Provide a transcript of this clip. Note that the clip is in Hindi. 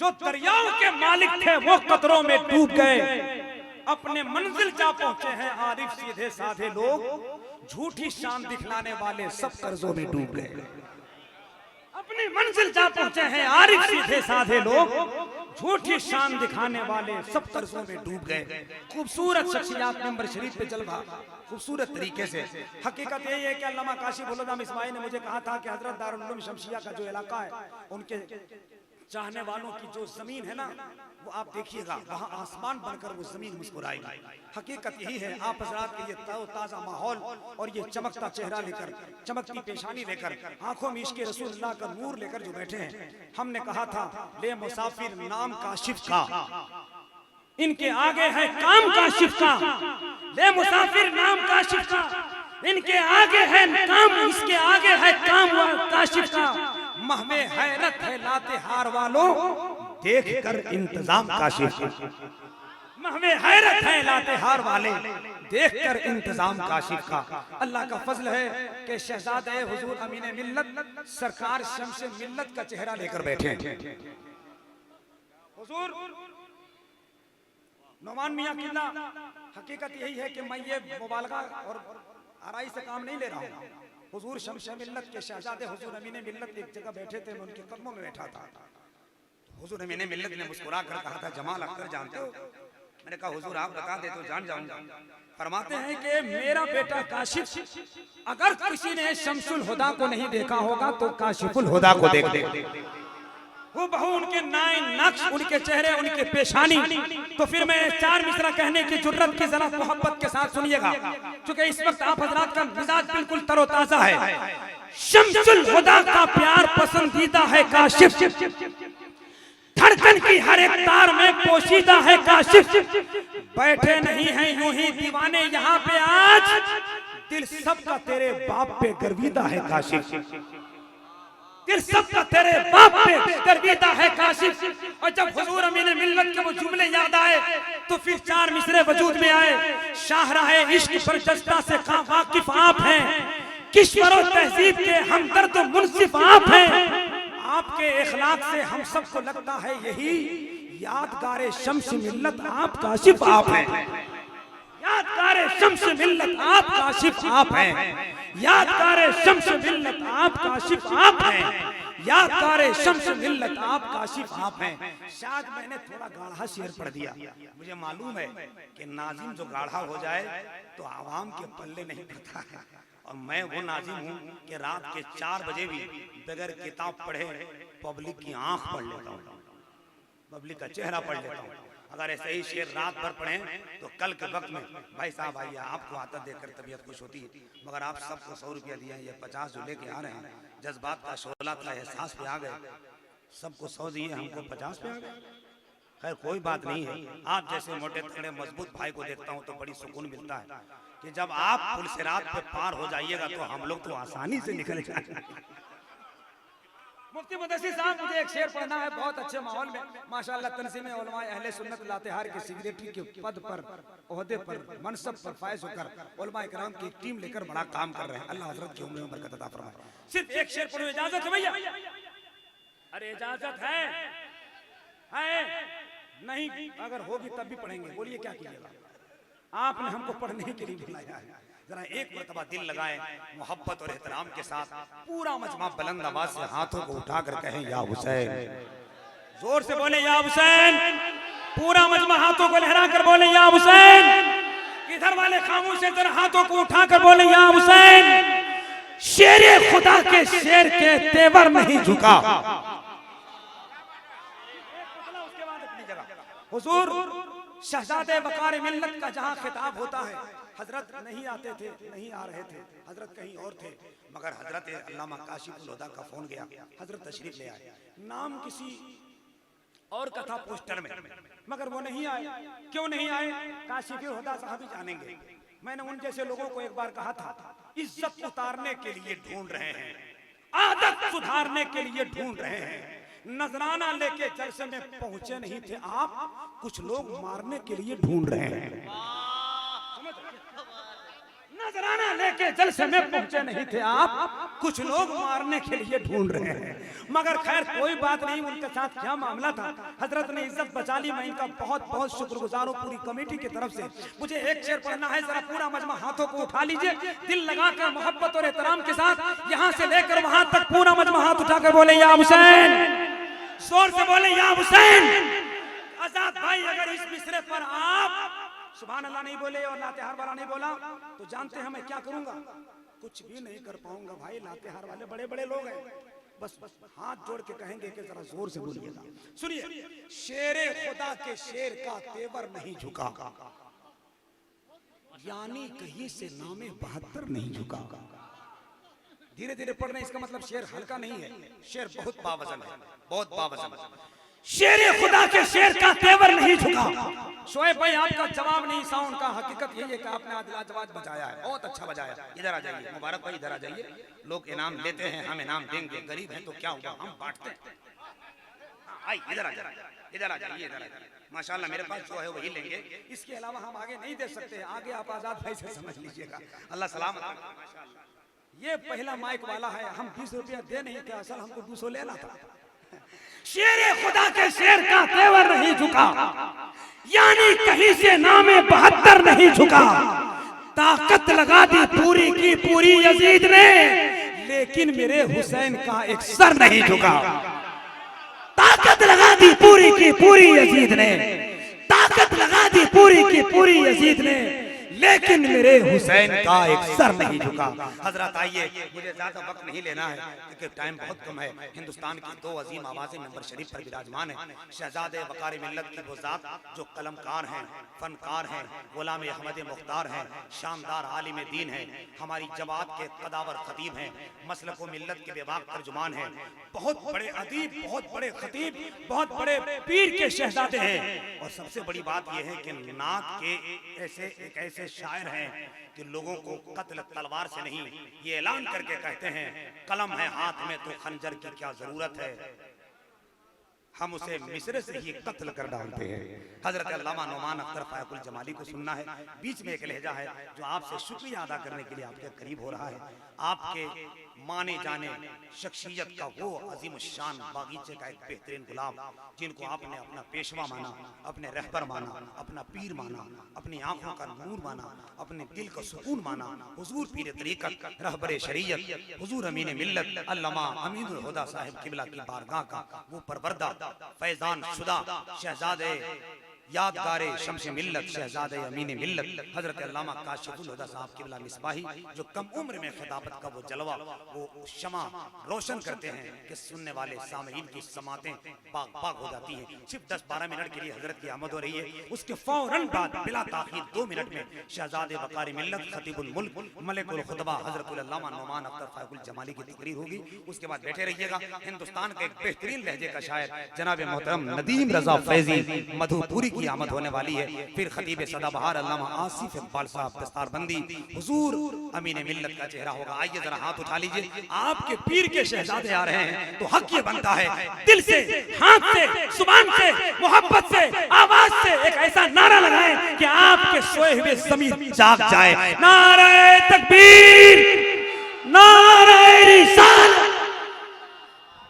जो दरियाओं के मालिक थे वो कतरों में डूब गए। अपने मंजिल जा पहुंचे हैं आरिफ सीधे साधे लोग, झूठी शान दिखलाने वाले सब कर्जों में डूब गए। अपनी मंजिल जा पहुंचे हैं आरिफ सीधे साधे लोग, झूठी शान दिखाने वाले सब कर्जों में डूब गए। खूबसूरत शख्सियत मेंबर शरीफ पे जलवा खूबसूरत तरीके से। हकीकत यही है कि अल्लामा काशिफ उल अज़म इस्माइल ने मुझे कहा था कि हजरत दारुल उलूम शमसिया का जो इलाका है, उनके चाहने वालों की जो जमीन है ना, वो आप देखिएगा वहाँ आसमान बनकर वो जमीन मुस्कुराएगी। हकीकत यही है, आप हजरात के ये ताज़ा माहौल और ये चमकता चेहरा लेकर, चमकती पेशानी लेकर, आंखों में इश्क़ रसूलुल्लाह का नूर लेकर जो बैठे हैं, हमने कहा था ले मुसाफिर नाम काशिफ का, इनके आगे है काम काशिफ का। ले मुसाफिर नाम काशिफ का, इनके आगे है काम, इसके आगे है काम काशिफ का। महमे हैरत है लाते हार वालों, देख कर इंतजाम काशिफ का। महमे हैरत है लाते हार वाले, देख कर इंतजाम काशिफ का। अल्लाह का फजल है कि शहजादे हुजूर अमीने मिल्लत सरकार शम्से मिल्लत का चेहरा लेकर बैठे हैं। हुजूर नौमान मियां किला, हकीकत यही है कि मैं ये मुबालगा और आराई से काम नहीं ले रहा हूँ। हुजूर शम्से मिल्लत के शहजादे हुजूर अमीने मिल्लत एक जगह बैठे थे, मैं उनके कदमों में बैठा था। हुजूर अमीने मिल्लत ने मुस्कुरा कर कहा था जमाल अख्तर जानते हो? मैंने कहा हुजूर आप बता दे तो जान जाऊंगा। फरमाते हैं कि मेरा बेटा काशिफ, अगर किसी ने शम्सुल हुदा को नहीं देखा होगा तो काशिफुल हुदा को देख दे। वो बहु उनके नाइन नक्श, उनके चेहरे, उनके पेशानी। तो फिर मैं चार मिसरा कहने की जुर्रत की जरा मोहब्बत के साथ सुनिएगा, क्योंकि इस वक्त आप हजरात का मिजाज बिल्कुल तरोताजा है। शम्सुल हुदा का प्यार पसंदीदा है काशिफ, धड़कन की हर एक तार में पोशीदा है काशिफ। बैठे नहीं हैं यूं ही दीवाने यहाँ पे आज, दिल सबका तेरे बाप पे गर्विदा है काशिफ, दिल सबका तेरे बाप पे गर्विदा है काशिफ। और जब हुजूर अमीन मिल्लत के वो जुमले याद आए तो फिर चार मिसरे वजूद में आए। शाहराहे इश्क पर जज्बा से वाकिफ आप हैं, किश्वर और तहजीब के हमदर्द और मुनसिफ आप हैं। आपके इखलाक से हम सबको लगता है यही यादगारे शम्स मिल्लत आप काशिफ आप हैं, यादगारे शम्स मिल्लत आप काशिफ आप हैं, यादगारे शम्स मिल्लत आप काशिफ आप हैं, यादगारे शम्स मिल्लत आप काशिफ आप हैं। शायद मैंने थोड़ा गाढ़ा शेर पढ़ दिया, मुझे मालूम है कि नाज़िम जो गाढ़ा हो जाए तो आवाम के पल्ले नहीं पड़ता है। और मैं वो नाज़िम हूँ कि रात के 4 बजे भी बगैर किताब पढ़े पब्लिक की आंख पढ़ लेता हूँ, पब्लिक का चेहरा पढ़ लेता हूँ। अगर ऐसे ही शेर रात भर पढ़ें तो कल के वक्त में भाई साहब आइए, आपको आता देखकर तबीयत खुश होती है, मगर आप सबको 100 रुपया दिया, ये 50 जो लेके आ रहे हैं, जज्बात का शोला था, एहसास पे आ गए, सबको 100 दिए, हमको 50 पे आ गए। खैर कोई बात नहीं है, आप जैसे मोटे तगड़े मजबूत भाई को देखता हूँ तो बड़ी सुकून मिलता है कि जब आप पुलसिरात पे पार हो जाइएगा तो हम लोग तो आसानी से निकल जाएंगे। मुफ्ती मुदस्सिर साहब, मुझे एक शेर पढ़ना है बहुत अच्छे माहौल में। माशाअल्लाह तंज़ीम उलमा अहले सुन्नत लातेहार के सेक्रेटरी के पद पर, ओहदे पर, मनसब पर फायज होकर उलमा इकराम की टीम लेकर बड़ा काम कर रहे हैं। अल्लाह हज़रत की उम्र में बरकत अता फरमाए। सिर्फ एक शेर पढ़ो, इजाजत है भैया? अरे इजाजत है नहीं, अगर होगी तब भी पढ़ेंगे। बोलिए क्या कीजिएगा, आपने हमको पढ़ने के लिए बुलाया है। जरा एक मरतबा दिल लगाए मोहब्बत और एहतराम के साथ, पूरा मजमा बुलंद आवाज से हाथों को उठाकर कहें या हुसैन, जोर से बोले या हुसैन, पूरा मजमा हाथों को लहरा कर बोले या हुसैन। इधर वाले खामोश है, जरा हाथों को उठाकर बोले या हुसैन। शेरे खुदा के शेर के तेवर नहीं झुका। हुजूर शहजादे वकार मिल्लत का जहां खिताब होता है, हजरत नहीं आते थे, नहीं आ रहे थे, हजरत कहीं और थे, मगर हजरत अल्लामा काशिफुल हुदा का फोन गया, हजरत तशरीफ ले आए। नाम किसी और का था पोस्टर में, मगर वो नहीं आए। क्यों नहीं आए, काशिफुल हुदा साहब ही जानेंगे। मैंने उन जैसे लोगों को एक बार कहा था, इज्जत उतारने के लिए ढूंढ रहे हैं, आदत सुधारने के लिए ढूंढ रहे हैं, नजराना लेके जलसे में पहुंचे नहीं थे आप, कुछ लोग मारने के लिए ढूंढ रहे हैं। नजराना लेके जलसे में पहुंचे नहीं थे आप, कुछ लोग मारने के लिए ढूंढ रहे हैं। मगर खैर कोई बात नहीं, उनके साथ क्या मामला था, हजरत ने इज्जत बचा ली। मैं इनका बहुत बहुत शुक्रगुजार हूँ पूरी कमेटी की तरफ से। मुझे एक शेर पढ़ना है, जरा पूरा मजमा हाथों को उठा लीजिए, दिल लगाकर मोहब्बत और एहतराम के साथ यहाँ से लेकर वहां तक पूरा मजमा हाथ उठाकर बोले या हुसैन, जोर से बोले या हुसैन। आजाद भाई अगर इस मिसरे पर आप सुभान अल्लाह नहीं बोले और लातेहार वाला नहीं बोला तो जानते हैं मैं क्या करूंगा, कुछ भी नहीं कर पाऊंगा भाई। लातेहार वाले बड़े बड़े लोग हैं, बस हाथ जोड़ के कहेंगे कि जरा जोर से बोलिएगा। सुनिए, शेरे खुदा के शेर का तेवर नहीं झुका, यानी कहीं से नामे 72 नहीं झुका। धीरे धीरे पढ़ना, इसका मतलब शेर हल्का नहीं है, शेर बहुत बावजन है, बहुत बावजन। शेर खुदा के शेर का तेवर नहीं झुका। शोएब भाई आपका जवाब नहीं साउंड का, हकीकत यही है कि आपने आज लाजवाब बजाया है, बहुत अच्छा बजाया। इधर आ जाइए मुबारक भाई, इधर आ जाइए। लोग इनाम लेते हैं, हम इनाम देंगे, गरीब हैं तो क्या हुआ, हम बांटते हैं। आई इधर आ जाइए, इधर आ जाइए, इधर आ जाइए। माशाल्लाह मेरे पास जो है वही लेंगे, इसके अलावा हम आगे नहीं दे सकते। आगे आप आजाद भाई से समझ लीजिएगा, अल्लाह सलामत। ये पहला माइक वाला है, हम 20 रुपया दे नहीं थे, असल हमको 200 लेना था। शेर खुदा के शेर का तेवर नहीं झुका, यानी कहीं से नामे 72 नहीं झुका। ताकत लगा दी पूरी की पूरी यजीद ने, लेकिन मेरे हुसैन का एक सर नहीं झुका। ताकत लगा दी पूरी की पूरी यजीद ने, ताकत लगा दी पूरी की पूरी यजीद ने, लेकिन मेरे हुसैन का एक सर नहीं झुका। हजरत आइए, मुझे ज्यादा वक्त नहीं लेना है क्योंकि टाइम बहुत कम है। हिंदुस्तान की 2 अजीम आवाजें मेंबर शरीफ पर विराजमान है। शहजादे वकार मिल्लत की वो जात जो कलमकार हैं, फनकार हैं, गुलाम अहमद मुख्तार हैं, शानदार आलिम दीन हैं, हमारी जमात के कदावर खतीब हैं, मसलक व मिल्लत के बेबाक तर्जुमान हैं, बहुत बड़े अदीब, बहुत बड़े खतीब, बहुत बड़े पीर के शहजादे हैं। और सबसे बड़ी बात यह है कि नात के ऐसे शायर हैं कि लोगों को कत्ल तलवार से नहीं, ये ऐलान करके कहते हैं कलम है हाथ में तो खंजर की क्या जरूरत है, हम उसे मिस्र से ही कत्ल कर डालते हैं। हजरत अल्लामा नौमान अख्तर फायकुल जमाली को सुनना है। बीच में एक लहजा है जो आपसे शुक्रिया अदा करने के लिए आपके करीब हो रहा है। आपके माने जाने शख्सियत का वो अजीम शान बागीचे का एक बेहतरीन गुलाम जिनको आपने अपना पेशवा माना, अपने रहबर माना, अपना पीर माना, अपनी आंखों का नूर माना, अपने दिल का सुकून माना, हुजूर पीर तरीक़त, रहबर शरीयत, हुजूर अमीन मिल्लत अल्लामा अमीनुल हुदा साहिब किबला की बारगाह का वो परवरदा फैजान शुदा शहजादे यादगारे शम्स मिल्लत शहजादे अमीन मिल्लत हजरत अल्लामा काशिफुल हुदा साहब किबला मिसबाही जो कम उम्र में खिताबत का वो जलवा, वो शमा रोशन करते हैं कि सुनने वाले सामईन की समातें बाग बाग हो जाती हैं। सिर्फ 10-12 मिनट के लिए हजरत की आमद हो रही है, उसके फौरन बाद बिला ताखीर 2 मिनट में शहजादे वकारी मिल्लत खतीबुल मुल्क मलिकुल खुतबा हजरत अल्लामा नौमान अख्तर फायकुल जमाली की तकरीर होगी। उसके बाद बैठे रहिएगा। हिंदुस्तान के एक बेहतरीन लहजे का शायर जनाब मोहतरम नदीम रजा फैजी मधुपुरी की आमद होने वाली है। फिर खतीब सदाबहार अल्लामा आसिफ इकबाल साहब दस्तारबंदी हुजूर अमीन मिल्लत का चेहरा होगा। आइए जरा हाथ उठा लीजिए। आपके पीर के शहजादे आ रहे हैं तो हक ये बनता है दिल से, हाथ से, जुबान से, मोहब्बत से, आवाज से एक ऐसा नारा लगाएं कि आपके सोए हुए ज़मीन जाग जाए। नारे तकबीर, नारे रिसालत।